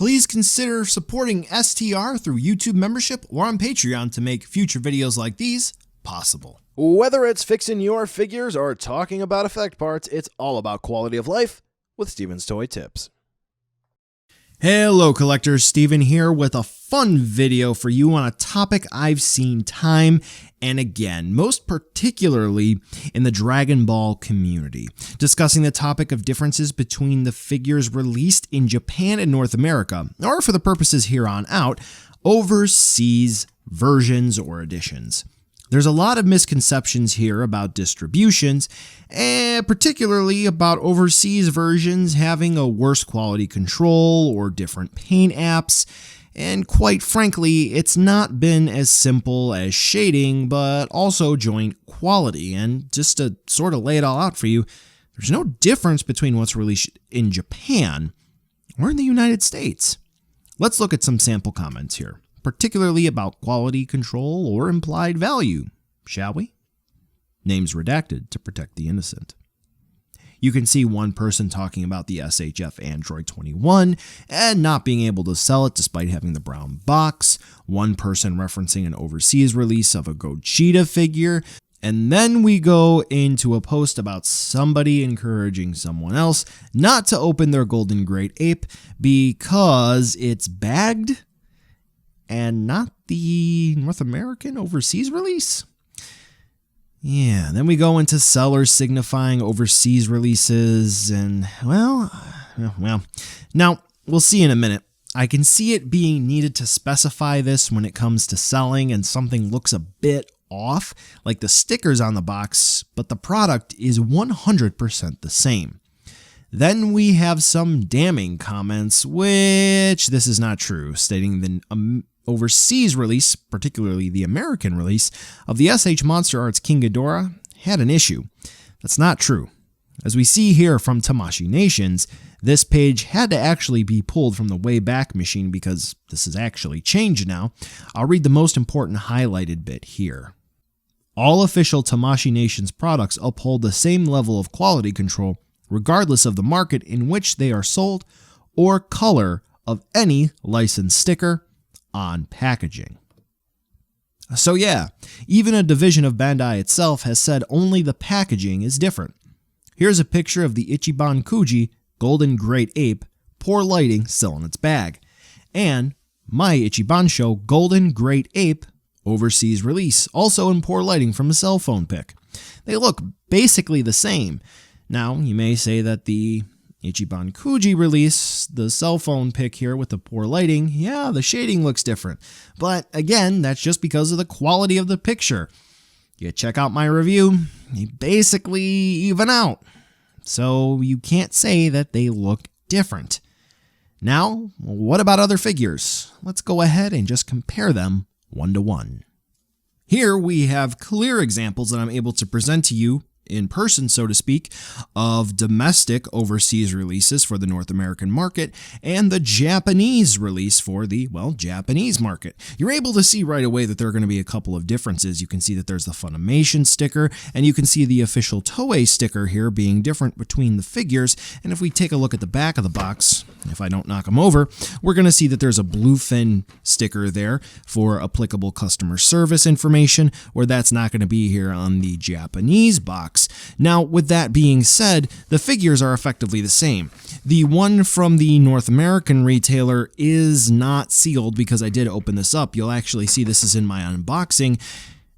please consider supporting STR through YouTube membership or on Patreon to make future videos like these possible. Whether it's fixing your figures or talking about effect parts, it's all about quality of life with Steven's Toy Tips. Hello collectors, Steven here with a fun video for you on a topic I've seen time and again, most particularly in the Dragon Ball community, discussing the topic of differences between the figures released in Japan and North America, or for the purposes here on out, overseas versions or editions. There's a lot of misconceptions here about distributions, and particularly about overseas versions having a worse quality control or different paint apps, and quite frankly, it's not been as simple as shading, but also joint quality. And just to sort of lay it all out for you, there's no difference between what's released in Japan or in the United States. Let's look at some sample comments here, particularly about quality control or implied value, shall we? Names redacted to protect the innocent. You can see one person talking about the SHF Android 21 and not being able to sell it despite having the brown box, one person referencing an overseas release of a Gogeta figure, and then we go into a post about somebody encouraging someone else not to open their Golden Great Ape because it's bagged and not the North American overseas release. Yeah, then we go into sellers signifying overseas releases and, well, now we'll see in a minute. I can see it being needed to specify this when it comes to selling and something looks a bit off, like the stickers on the box, but the product is 100% the same. Then we have some damning comments, which this is not true, stating the overseas release, particularly the American release, of the SH Monster Arts King Ghidorah had an issue. That's not true. As we see here from Tamashii Nations, this page had to actually be pulled from the Wayback Machine because this has actually changed now. I'll read the most important highlighted bit here. All official Tamashii Nations products uphold the same level of quality control regardless of the market in which they are sold or color of any licensed sticker on packaging. So yeah, even a division of Bandai itself has said only the packaging is different. Here's a picture of the Ichiban Kuji Golden Great Ape, poor lighting, still in its bag, and my Ichibansho Golden Great Ape overseas release, also in poor lighting from a cell phone pic. They look basically the same. Now, you may say that the Ichiban Kuji release, the cell phone pic here with the poor lighting, yeah, the shading looks different. But again, that's just because of the quality of the picture. You check out my review, they basically even out. So you can't say that they look different. Now, what about other figures? Let's go ahead and just compare them one to one. Here we have clear examples that I'm able to present to you in person, so to speak, of domestic overseas releases for the North American market and the Japanese release for the, well, Japanese market. You're able to see right away that there are going to be a couple of differences. You can see that there's the Funimation sticker, and you can see the official Toei sticker here being different between the figures. And if we take a look at the back of the box, if I don't knock them over, we're going to see that there's a bluefin sticker there for applicable customer service information, where that's not going to be here on the Japanese box. Now, with that being said, the figures are effectively the same. The one from the North American retailer is not sealed because I did open this up. You'll actually see this is in my unboxing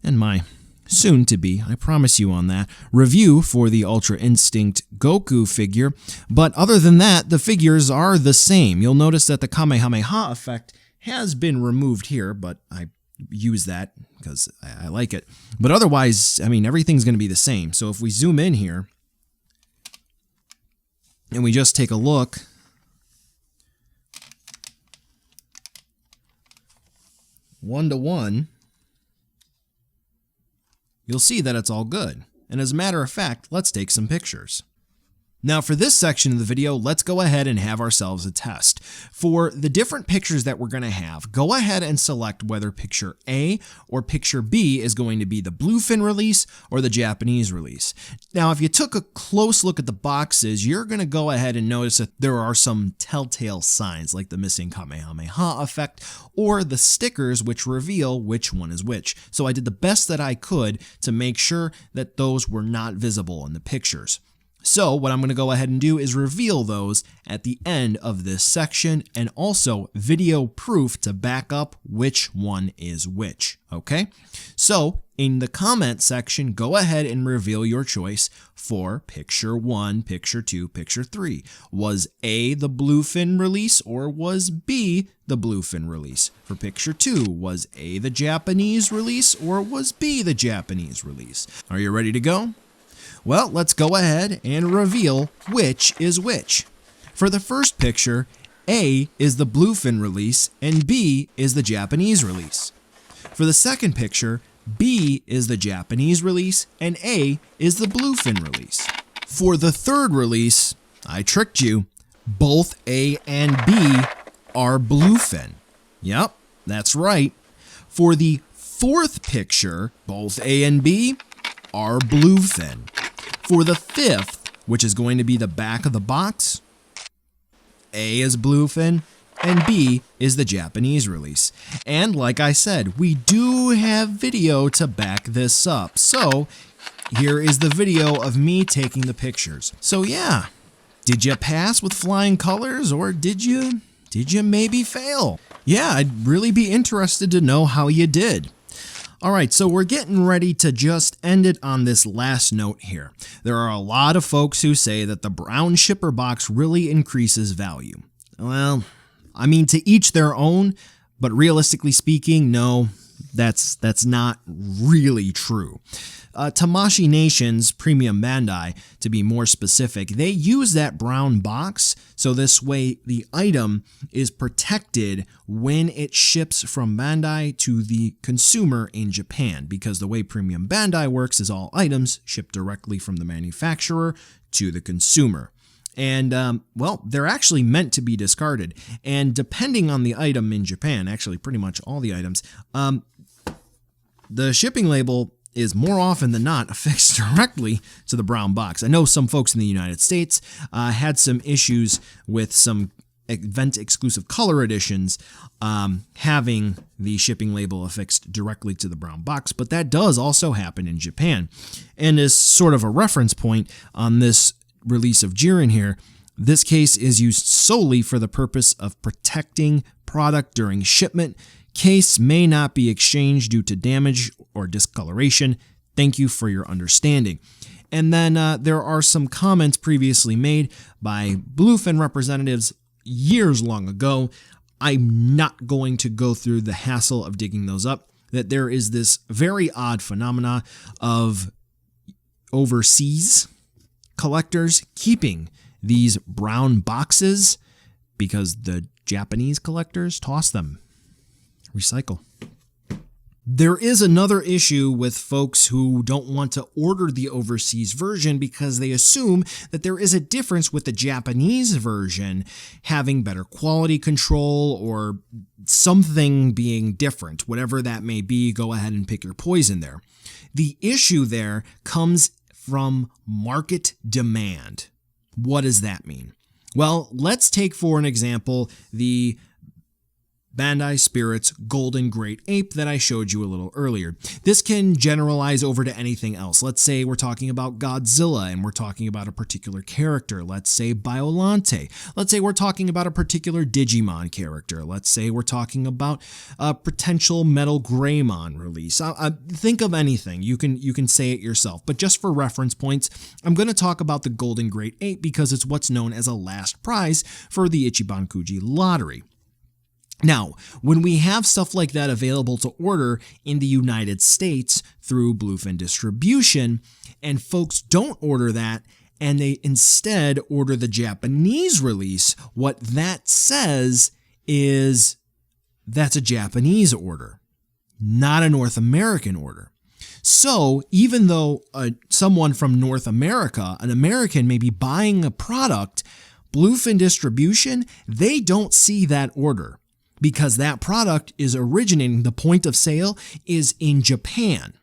and my soon-to-be, I promise you on that, review for the Ultra Instinct Goku figure. But other than that, the figures are the same. You'll notice that the Kamehameha effect has been removed here, but I use that because I like it. But otherwise, I mean, everything's going to be the same. So if we zoom in here and we just take a look, one to one, you'll see that it's all good. And as a matter of fact, let's take some pictures. Now for this section of the video, let's go ahead and have ourselves a test. For the different pictures that we're going to have, go ahead and select whether picture A or picture B is going to be the bluefin release or the Japanese release. Now if you took a close look at the boxes, you're going to go ahead and notice that there are some telltale signs like the missing Kamehameha effect or the stickers which reveal which one is which. So I did the best that I could to make sure that those were not visible in the pictures. So what I'm going to go ahead and do is reveal those at the end of this section and also video proof to back up which one is which, okay? So in the comment section, go ahead and reveal your choice for picture 1, picture 2, picture 3. Was A the bluefin release or was B the bluefin release? For picture 2, was A the Japanese release or was B the Japanese release? Are you ready to go? Well, let's go ahead and reveal which is which. For the first picture, A is the bluefin release and B is the Japanese release. For the second picture, B is the Japanese release and A is the bluefin release. For the third release, I tricked you. Both A and B are bluefin. Yep, that's right. For the fourth picture, both A and B are bluefin. For the fifth, which is going to be the back of the box, A is bluefin and B is the Japanese release. And like I said, we do have video to back this up. So here is the video of me taking the pictures. So yeah, did you pass with flying colors or did you maybe fail? Yeah, I'd really be interested to know how you did. All right, so we're getting ready to just end it on this last note here. There are a lot of folks who say that the brown shipper box really increases value. Well, I mean, to each their own, but realistically speaking, no, that's not really true. Tamashii Nation's Premium Bandai, to be more specific, they use that brown box so this way the item is protected when it ships from Bandai to the consumer in Japan, because the way Premium Bandai works is all items ship directly from the manufacturer to the consumer. And, well, they're actually meant to be discarded. And depending on the item in Japan, actually pretty much all the items, the shipping label is more often than not affixed directly to the brown box. I know some folks in the United States had some issues with some event-exclusive color editions having the shipping label affixed directly to the brown box, but that does also happen in Japan. And as sort of a reference point on this release of Jiren here, this case is used solely for the purpose of protecting product during shipment. Case may not be exchanged due to damage or discoloration. Thank you for your understanding. And then there are some comments previously made by bluefin representatives years long ago. I'm not going to go through the hassle of digging those up. That there is this very odd phenomena of overseas collectors keeping these brown boxes because the Japanese collectors toss them. Recycle. There is another issue with folks who don't want to order the overseas version because they assume that there is a difference with the Japanese version having better quality control or something being different. Whatever that may be, go ahead and pick your poison there. The issue there comes from market demand. What does that mean? Well, let's take for an example the Bandai Spirit's Golden Great Ape that I showed you a little earlier. This can generalize over to anything else. Let's say we're talking about Godzilla and we're talking about a particular character. Let's say Biollante. Let's say we're talking about a particular Digimon character. Let's say we're talking about a potential Metal Greymon release. Think of anything. You can say it yourself. But just for reference points, I'm going to talk about the Golden Great Ape because it's what's known as a last prize for the Ichiban Kuji lottery. Now, when we have stuff like that available to order in the United States through bluefin distribution, and folks don't order that, and they instead order the Japanese release, what that says is that's a Japanese order, not a North American order. So even though someone from North America, an American, may be buying a product, Bluefin Distribution, they don't see that order because that product is originating, the point of sale is in Japan.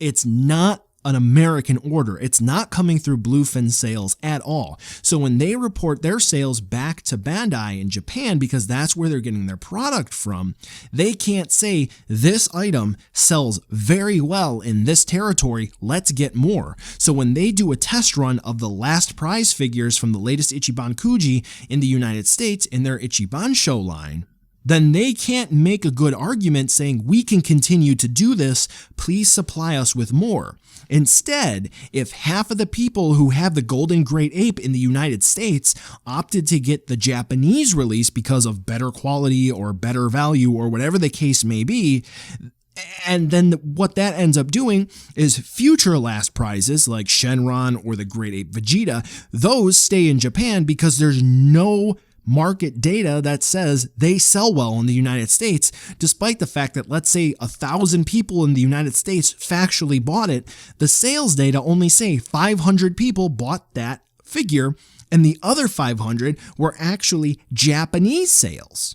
It's not an American order. It's not coming through Bluefin sales at all. So when they report their sales back to Bandai in Japan, because that's where they're getting their product from, they can't say this item sells very well in this territory, let's get more. So when they do a test run of the last prize figures from the latest Ichiban Kuji in the United States in their Ichiban show line, then they can't make a good argument saying we can continue to do this, please supply us with more. Instead, if half of the people who have the Golden Great Ape in the United States opted to get the Japanese release because of better quality or better value or whatever the case may be, and then what that ends up doing is future last prizes like Shenron or the Great Ape Vegeta, those stay in Japan because there's no market data that says they sell well in the United States, despite the fact that, let's say, 1,000 people in the United States factually bought it. The sales data only say 500 people bought that figure, and the other 500 were actually Japanese sales.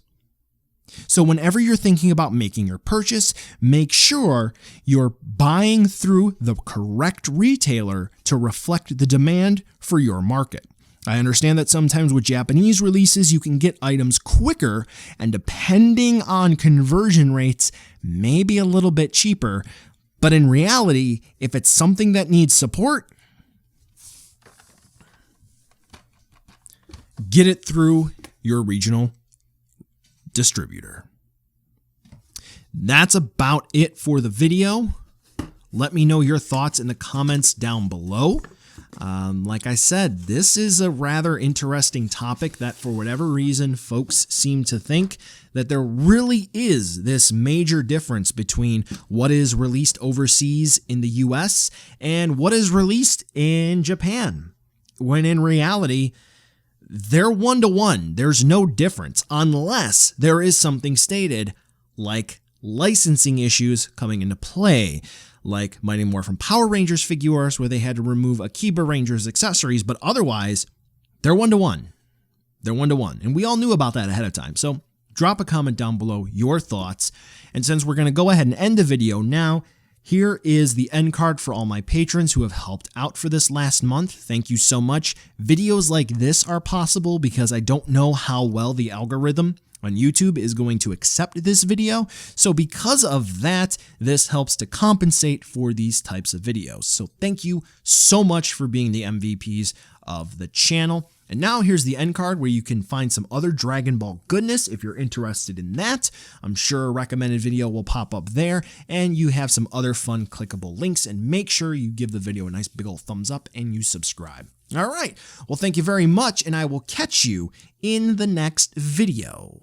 So whenever you're thinking about making your purchase, make sure you're buying through the correct retailer to reflect the demand for your market. I understand that sometimes with Japanese releases, you can get items quicker, and depending on conversion rates, maybe a little bit cheaper. But in reality, if it's something that needs support, get it through your regional distributor. That's about it for the video. Let me know your thoughts in the comments down below. Like I said, this is a rather interesting topic that for whatever reason, folks seem to think that there really is this major difference between what is released overseas in the US and what is released in Japan, when in reality, they're one-to-one. There's no difference unless there is something stated like licensing issues coming into play, like Mighty Morphin Power Rangers figures where they had to remove Akiba Rangers accessories, but otherwise, they're one-to-one. They're one-to-one, and we all knew about that ahead of time. So drop a comment down below your thoughts, and since we're going to go ahead and end the video now, here is the end card for all my patrons who have helped out for this last month. Thank you so much. Videos like this are possible because I don't know how well the algorithm on YouTube is going to accept this video. So because of that, this helps to compensate for these types of videos. So thank you so much for being the MVPs of the channel. And now here's the end card where you can find some other Dragon Ball goodness if you're interested in that. I'm sure a recommended video will pop up there, and you have some other fun clickable links, and make sure you give the video a nice big old thumbs up and you subscribe. All right, well, thank you very much, and I will catch you in the next video.